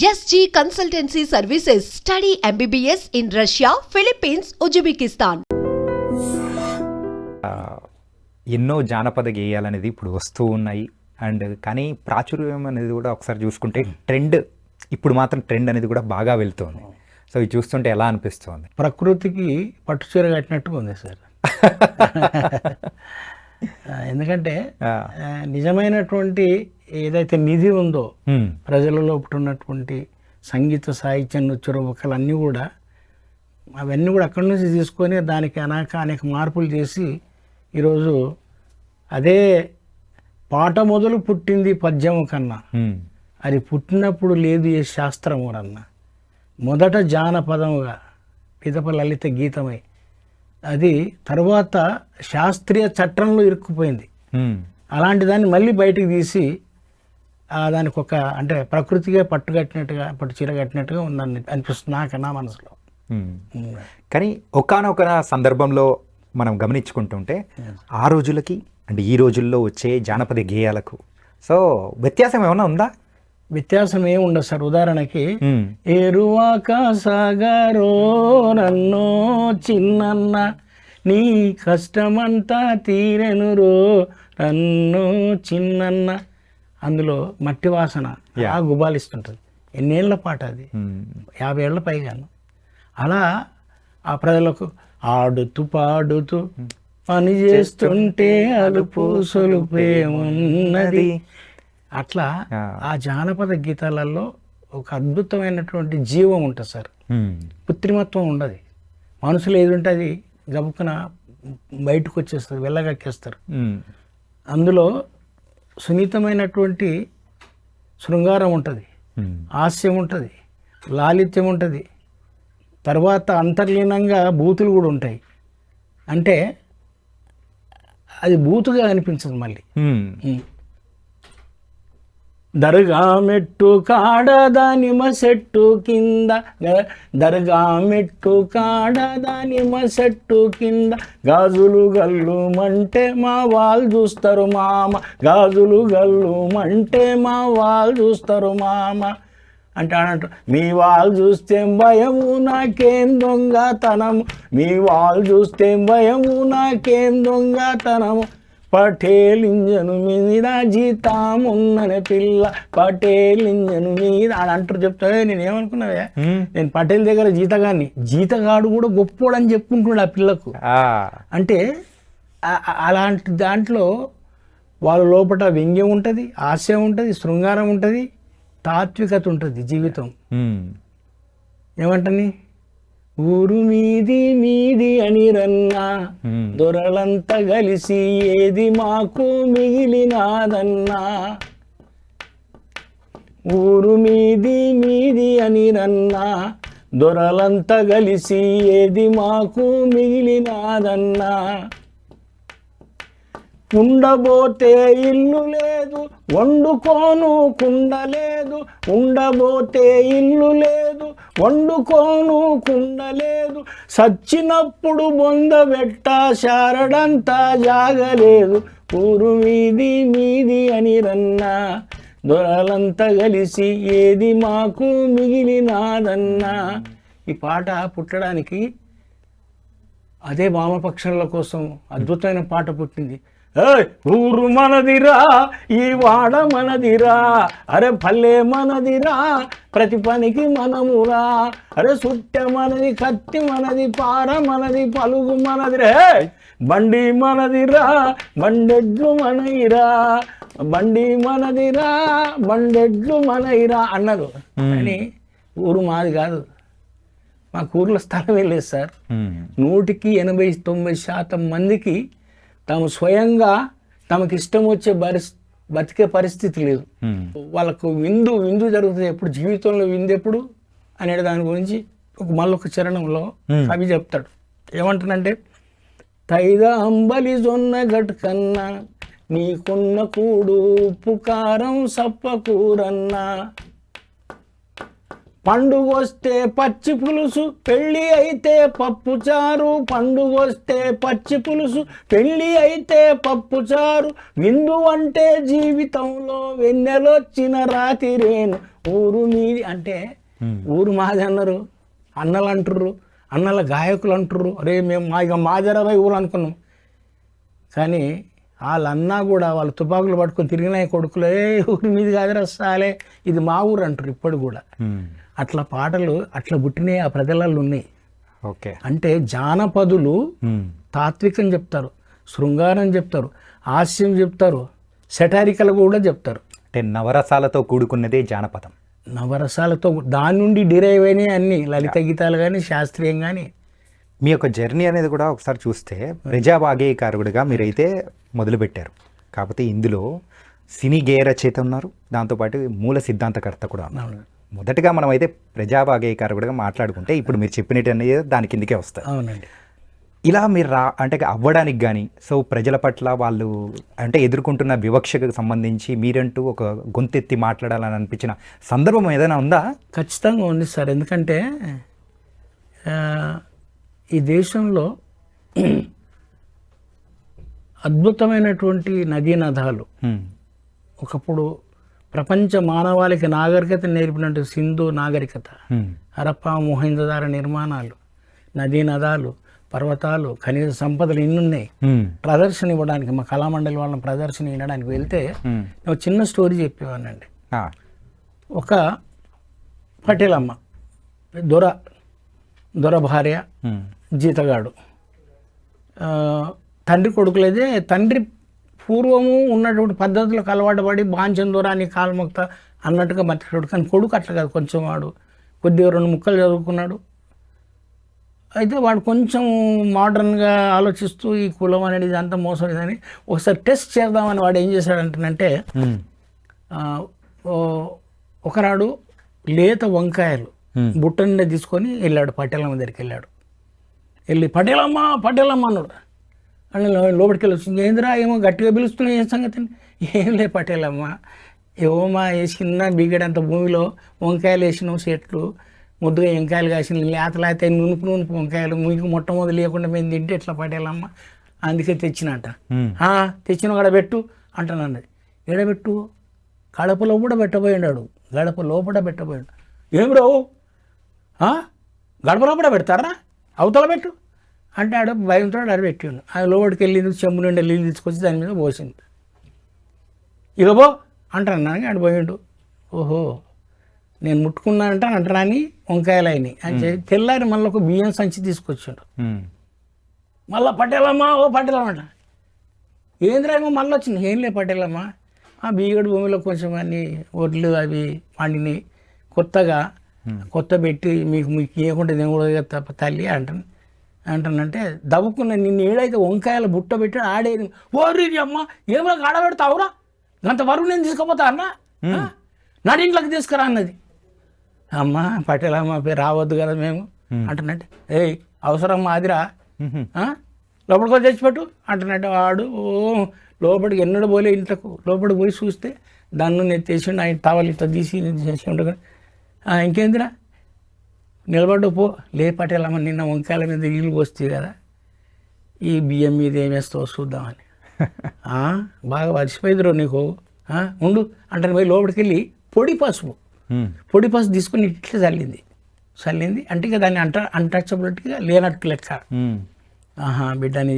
SG Consultancy Services. Study MBBS in Russia, Philippines, Uzbekistan. ఎన్నో జానపద గేయాలనేది ఇప్పుడు వస్తూ ఉన్నాయి. కానీ ప్రాచుర్యం అనేది కూడా ఒకసారి చూసుకుంటే ట్రెండ్ ఇప్పుడు మాత్రం ట్రెండ్ అనేది కూడా బాగా వెళ్తుంది. సో ఇది చూస్తుంటే ఎలా అనిపిస్తుంది? ప్రకృతికి పట్టుచీర కట్టినట్టుగా ఉంది సార్. ఎందుకంటే నిజమైనటువంటి ఏదైతే నిధి ఉందో ప్రజలలో ఉన్నటువంటి సంగీత సాహిత్యం నృత్య రూపకాలు అన్నీ కూడా అవన్నీ కూడా అక్కడి నుంచి తీసుకొని దానికి అనేక మార్పులు చేసి ఈరోజు అదే పాట మొదలు పుట్టింది పద్యము కన్నా, అది పుట్టినప్పుడు లేదు ఏ శాస్త్రము అన్న. మొదట జానపదముగా పిదప లలిత గీతమై అది తర్వాత శాస్త్రీయ చట్టంలో ఇరుక్కుపోయింది. అలాంటి దాన్ని మళ్ళీ బయటికి తీసి దానికి ఒక అంటే ప్రకృతిగా పట్టు చీర కట్టినట్టుగా ఉందని అనిపిస్తుంది నాకు నా మనసులో. కానీ ఒకానొక సందర్భంలో మనం గమనించుకుంటుంటే ఆ రోజులకి అంటే ఈ రోజుల్లో వచ్చే జానపద గేయాలకు సో వ్యత్యాసం ఏమైనా ఉందా? వ్యత్యాసం ఏమి ఉండదు సార్. ఉదాహరణకి ఏరువాక సాగరో నన్నో చిన్నన్న నీ కష్టమంతా తీరెనురో నన్నో చిన్నన్న, అందులో మట్టి వాసన గుబాలిస్తుంటుంది. ఎన్నేళ్ల పాట అది, 50 ఏళ్ల పైగాను. అలా ఆ ప్రజలకు ఆడుతూ పాడుతూ పని చేస్తుంటే అలుపు సొలుపే ఉన్నది. అట్లా ఆ జానపద గీతాలలో ఒక అద్భుతమైనటువంటి జీవం ఉంటుంది సార్. కృత్రిమత్వం ఉండదు. మనుషులు ఏది ఉంటే అది గబుక్కున బయటకు వచ్చేస్తుంది, వెళ్ళగక్కేస్తారు. అందులో సున్నితమైనటువంటి శృంగారం ఉంటుంది, హాస్యం ఉంటుంది, లాలిత్యం ఉంటుంది, తర్వాత అంతర్లీనంగా బూతులు కూడా ఉంటాయి. అంటే అది బూతుగా అనిపించదు మళ్ళీ. దర్గా మెట్టు కాడ దానిమ చెట్టు కింద, దర్గా మెట్టు కాడ దానిమ చెట్టు కింద గాజులు గల్లు మంటే మా వాళ్ళు చూస్తారు మామ, గాజులు గల్లు మంటే మా వాళ్ళు చూస్తారు మామ అంటే అన్నట్టు. మీ వాళ్ళు చూస్తే భయము నాకేం దొంగతనము, మీ వాళ్ళు చూస్తే భయము నాకేం దొంగతనము, పటేల్ ఇంజను మీద జీతామున్ననే పిల్ల, పటేల్ ఇంజను మీద అని అంటారు. చెప్తావే నేనేమనుకున్నావే, నేను పటేల్ దగ్గర జీతగాన్ని, జీతగాడు కూడా గొప్పోడని చెప్పుకుంటున్నాడు ఆ పిల్లకు. అంటే అలాంటి దాంట్లో వాళ్ళ లోపల వ్యంగ్యం ఉంటుంది, హాస్యం ఉంటుంది, శృంగారం ఉంటుంది, తాత్వికత ఉంటుంది జీవితం. ఏమంటని ఊరు మీది మీది అని రన్నా దొరలంతా కలిసి ఏది మాకు మిగిలినాదన్నా, ఊరు మీది మీది అని రన్నా దొరలంతా కలిసి ఏది మాకు మిగిలినాదన్నా, ఉండబోతే ఇల్లు లేదు వండుకోను కుండ లేదు, ఉండబోతే ఇల్లు లేదు వండుకోను కుండ లేదు, సచ్చినప్పుడు బొందబెట్ట శారడంతా జాగలేదు, ఊరు మీది మీది అని రన్నా దొరలంతా కలిసి ఏది మాకు మిగిలినాదన్నా. ఈ పాట పుట్టడానికి అదే వామపక్షాల కోసం అద్భుతమైన పాట పుట్టింది. ఊరు మనదిరా, ఈ వాడ మనదిరా, అరే పల్లె మనదిరా, ప్రతి పనికి మనమురా, అరే సుట్టె మనది, కత్తి మనది, పార మనది, పలుగు మనదిరా, బండి మనదిరా, బండెడ్లు మనయిరా, బండి మనదిరా, బండెడ్లు మనయిరా అన్నారు. కానీ ఊరు మాది కాదు, మాకు ఊర్లో స్థలం వెళ్ళలేదు సార్. 100-80-90% మందికి తాము స్వయంగా తమకు ఇష్టం వచ్చే బతికే పరిస్థితి లేదు. వాళ్ళకు విందు జరుగుతుంది ఎప్పుడు, జీవితంలో విందు ఎప్పుడు అనే దాని గురించి మళ్ళొక చరణంలో కవి చెప్తాడు. ఏమంటానంటే తైదా అంబలి జొన్న గట్ కన్నా నీకున్న కూడు ఉప్పు కారం సప్పకూరన్నా, పండుగొస్తే పచ్చి పులుసు, పెళ్ళి అయితే పప్పు చారు. పండుగొస్తే పచ్చి పులుసు, పెళ్ళి అయితే పప్పు చారు. విందు అంటే జీవితంలో వెన్నెలొచ్చిన రాతిరేను. ఊరు మీది అంటే ఊరు మాది అన్నారు, అన్నలు అంటుర్రు, అన్నల గాయకులు అంటుర్రు. అరే మేము మాజరవై ఊరు అనుకున్నాం. కానీ వాళ్ళన్నా కూడా వాళ్ళు తుపాకులు పట్టుకొని తిరిగినాయి కొడుకులే, ఊరి మీద కాదురా సాలే, ఇది మా ఊరు అంటారు ఇప్పుడు కూడా. అట్లా పాటలు అట్లా పుట్టినాయి, ఆ ప్రజలలో ఉన్నాయి. ఓకే. అంటే జానపదులు తాత్వికం చెప్తారు, శృంగారం చెప్తారు, హాస్యం చెప్తారు, సెటారికల్ కూడా చెప్తారు. అంటే నవరసాలతో కూడుకున్నదే జానపదం. నవరసాలతో దాని నుండి డిరైవ్ అయినాయి అన్ని, లలిత గీతాలు కానీ శాస్త్రీయం కానీ. మీ యొక్క జర్నీ అనేది కూడా ఒకసారి చూస్తే ప్రజావాగ్గేయకారుడిగా మీరైతే మొదలుపెట్టారు. కాకపోతే ఇందులో సినీ గేయ రచయిత ఉన్నారు, దాంతోపాటు మూల సిద్ధాంతకర్త కూడా ఉన్నారు. మొదటగా మనం అయితే ప్రజావాగ్గేయకారుడిగా మాట్లాడుకుంటే ఇప్పుడు మీరు చెప్పినట్టు అనేది దాని కిందకే వస్తారు. అవునండి. ఇలా మీరు అంటే అవ్వడానికి కానీ, సో ప్రజల పట్ల వాళ్ళు అంటే ఎదుర్కొంటున్న వివక్షకు సంబంధించి మీరంటూ ఒక గొంతెత్తి మాట్లాడాలని అనిపించిన సందర్భం ఏదైనా ఉందా? ఖచ్చితంగా ఉంది సార్. ఎందుకంటే ఈ దేశంలో అద్భుతమైనటువంటి నదీనదాలు, ఒకప్పుడు ప్రపంచ మానవాళికి నాగరికత నేర్పినట్టు సింధు నాగరికత, హరప్పా మొహంజదార నిర్మాణాలు, నదీనదాలు, పర్వతాలు, ఖనిజ సంపదలు ఇన్నున్నాయి. ప్రదర్శన ఇవ్వడానికి మా కళామండలి వాళ్ళని ప్రదర్శన వినడానికి వెళ్తే నేను చిన్న స్టోరీ చెప్పేవానండి. ఒక పటేలమ్మ, దొర భార్య, జీతగాడు, తండ్రి కొడుకులేదే. తండ్రి పూర్వము ఉన్నటువంటి పద్ధతులకు అలవాటు పడి బాంచం దూరాన్ని కాల్మొక్త అన్నట్టుగా బతికాడు. కానీ కొడుకు అట్లా కాదు, కొంచెం వాడు కొద్దిగా 2 ముక్కలు చదువుకున్నాడు. అయితే వాడు కొంచెం మోడర్న్గా ఆలోచిస్తూ ఈ కులం అనేది ఇదంతా మోసం ఇదని ఒకసారి టెస్ట్ చేద్దామని వాడు ఏం చేశాడంటే, ఒకనాడు లేత వంకాయలు బుట్ట నిండా తీసుకొని వెళ్ళాడు, పటేలమ్మ దగ్గరికి వెళ్ళాడు. వెళ్ళి పటేలమ్మ అన్నాడు. అని లోపలికి వెళ్ళి వచ్చింది. ఏందిరా ఏమో గట్టిగా పిలుస్తున్నాయి, ఏం సంగతి? ఏం లే పటేలమ్మ, ఏమోమా వేసిన బిగడంత భూమిలో వంకాయలు వేసినాం, చెట్లు ముద్దుగా వంకాయలు కాసిన లేతలేత నూనెపు వంకాయలు మీకు మొట్టమొదటి లేకుండా మేము తింటే ఎట్లా పటేలమ్మ, అందుకే తెచ్చినట్ట. తెచ్చిన కూడా పెట్టు అంటానన్నది. ఎడబెట్టు, గడప లోపల పెట్టబోయాడు, గడప లోపల పెట్టబోయాడు. ఏం రావు, గడప లోపల పెడతారా, అవతల పెట్టు అంటే ఆడ భయంతో ఆడ పెట్టిండు. ఆ లోపలికి వెళ్ళింది, చెంబు నిండా నీళ్ళు తీసుకొచ్చి దాని మీద పోసింది. ఇక పో అంటాను, ఆడ పోయిండు. ఓహో నేను ముట్టుకున్నానంటే అంటరాని వంకాయలు అయినాయి అని చెప్పి తెల్లారి మళ్ళీ ఒక బియ్యం సంచి తీసుకొచ్చాడు. మళ్ళీ పటేలమ్మ, ఓ పటేలమ్మ అంట. ఏంద్రేమో మళ్ళీ వచ్చింది. ఏం లే పటేలమ్మ, ఆ బియ్యగడు భూమిలో కొంచెం అన్ని ఒడ్లు అవి పండినాయి, కొత్త పెట్టి మీకు ఇవ్వకుండా నేను కూడా తప్ప తల్లి అంటానంటే దవ్వుకున్న నిన్ను ఏడైతే వంకాయల బుట్ట పెట్టి ఆడేది. ఓరి అమ్మ ఏమో ఆడబెడతావురా, అంత వరకు నేను తీసుకుపోతా అన్న, నడింట్లోకి తీసుకురా అన్నది. అమ్మ పటేలమ్మ పేరు రావద్దు కదా మేము అంటున్నట్టే. ఏయ్ అవసరం మాదిరా, లోపలికి వచ్చి తెచ్చిపెట్టు అంటున్నట్టు. వాడు లోపలికి ఎన్నడూ పోలే, ఇంట్లోకి లోపలికి పోయి చూస్తే దాన్ని నెత్తేసిండు. ఆయన టవల్ ఇట్లా తీసి చేసి ఉండగా ఇంకేందిరా నిలబడ్డు పో. లే పటేలమ్మ, నిన్న వంకాయల మీద నీళ్ళు పోస్తుంది కదా, ఈ బియ్యం మీద ఏమేస్తావో చూద్దామని. బాగా మర్చిపోయిద్దిరో నీకు, ఉండు అంటే పోయి లోపలికి వెళ్ళి పొడి పసుపు తీసుకొని ఇట్లా చల్లింది అంటే ఇక దాన్ని అన్టచబిలిటీగా లేనట్టు లెక్క. బిడ్డని